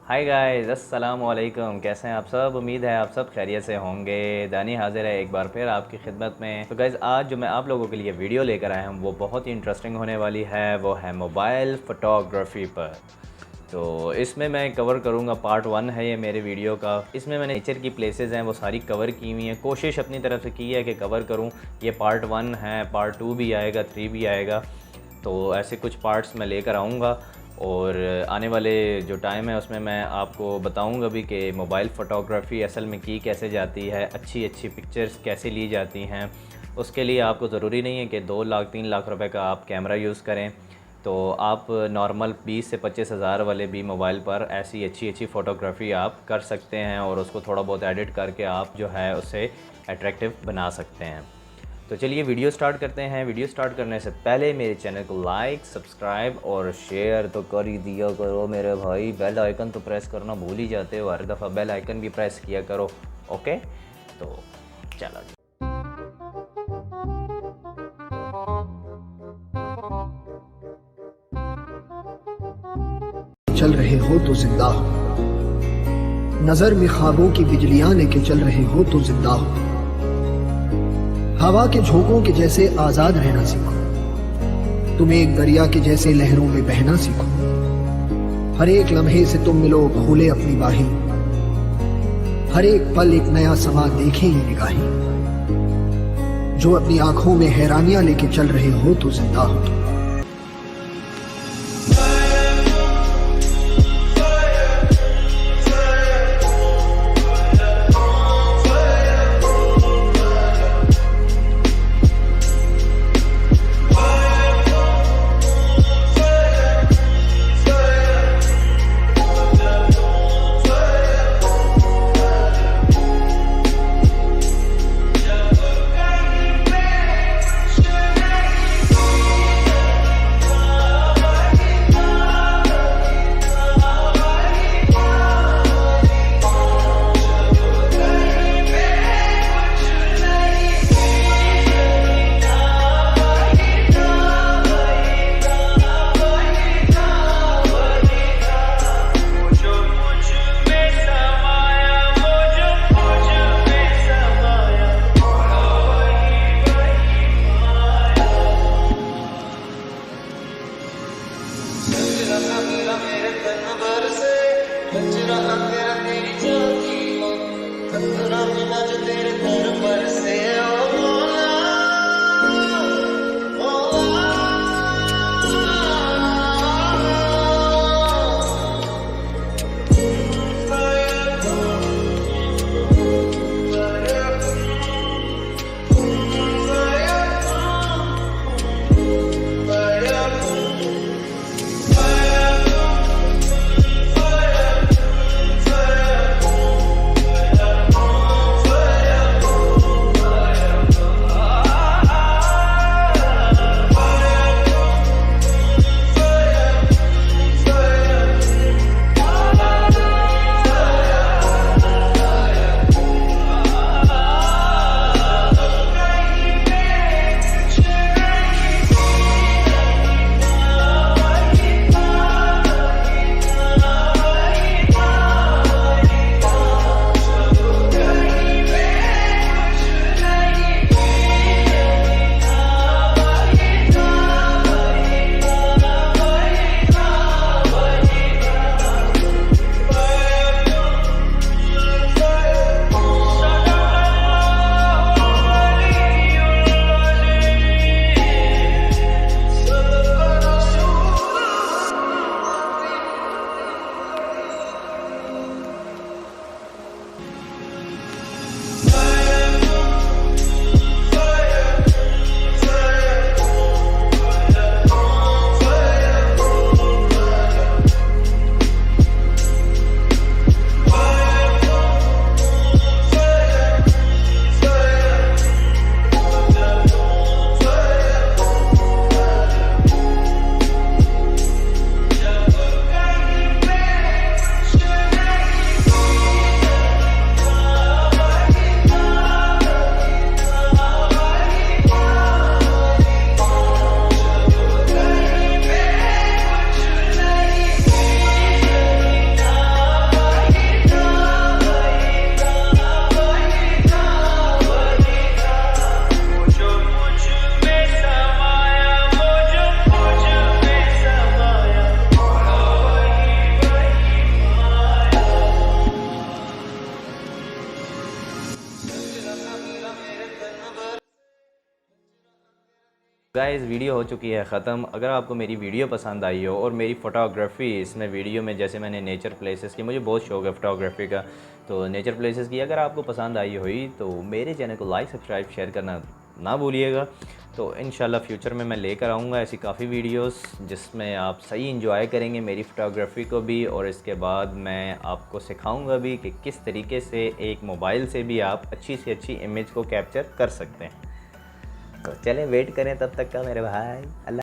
Hi guys, अस्सलाम वालेकुम। कैसे हैं आप सब? उम्मीद है आप सब खैरियत से होंगे। दानी हाजिर है एक बार फिर आपकी खिदमत में। तो गाइस, आज जो मैं आप लोगों के लिए वीडियो लेकर आया हूँ वो बहुत ही इंटरेस्टिंग होने वाली है। वो है मोबाइल फ़ोटोग्राफ़ी पर। तो इसमें मैं कवर करूँगा, पार्ट 1 है ये मेरे वीडियो का। इसमें मैंने नेचर की प्लेसेस हैं वो सारी कवर की हुई हैं। कोशिश अपनी तरफ से की है कि कवर करूँ। ये पार्ट 1 है, पार्ट 2 भी आएगा, 3 भी आएगा। तो ऐसे कुछ पार्ट्स मैं लेकर आऊँगा और आने वाले जो टाइम है उसमें मैं आपको बताऊंगा भी कि मोबाइल फ़ोटोग्राफ़ी असल में की कैसे जाती है, अच्छी अच्छी पिक्चर्स कैसे ली जाती हैं। उसके लिए आपको ज़रूरी नहीं है कि 2 लाख 3 लाख रुपए का आप कैमरा यूज़ करें। तो आप नॉर्मल 20 से 25 हज़ार वाले भी मोबाइल पर ऐसी अच्छी अच्छी फ़ोटोग्राफ़ी आप कर सकते हैं और उसको थोड़ा बहुत एडिट करके आप जो है उसे अट्रैक्टिव बना सकते हैं। तो चलिए वीडियो स्टार्ट करते हैं। वीडियो स्टार्ट करने से पहले मेरे चैनल को लाइक, सब्सक्राइब और शेयर तो कर ही दिया करो मेरे भाई। बेल आइकन तो प्रेस करना भूल ही जाते हो, हर दफ़ा बेल आइकन भी प्रेस किया करो। ओके, तो चलो जी। चल रहे हो तो जिंदा हो, नजर में ख्वाबों की बिजलियां लेके चल रहे हो तो जिंदा हो। हवा के झोंकों के जैसे आजाद रहना सीखो, तुम एक दरिया के जैसे लहरों में बहना सीखो। हर एक लम्हे से तुम मिलो खोले अपनी बाहें, हर एक पल एक नया समा देखें ये निगाहें। जो अपनी आंखों में हैरानियां लेके चल रहे हो तो जिंदा हो तुम। गाइस वीडियो हो चुकी है ख़त्म। अगर आपको मेरी वीडियो पसंद आई हो और मेरी फ़ोटोग्राफ़ी इसमें वीडियो में, जैसे मैंने नेचर प्लेसेस की, मुझे बहुत शौक़ है फ़ोटोग्राफ़ी का, तो नेचर प्लेसेस की अगर आपको पसंद आई हुई तो मेरे चैनल को लाइक, सब्सक्राइब, शेयर करना ना भूलिएगा। तो इंशाल्लाह फ्यूचर में मैं लेकर आऊँगा ऐसी काफ़ी वीडियोस जिसमें आप सही इंजॉय करेंगे मेरी फ़ोटोग्राफ़ी को भी, और इसके बाद मैं आपको सिखाऊँगा भी कि किस तरीके से एक मोबाइल से भी आप अच्छी से अच्छी इमेज को कैप्चर कर सकते हैं। तो चलें वेट करें तब तक का मेरे भाई। अल्लाह।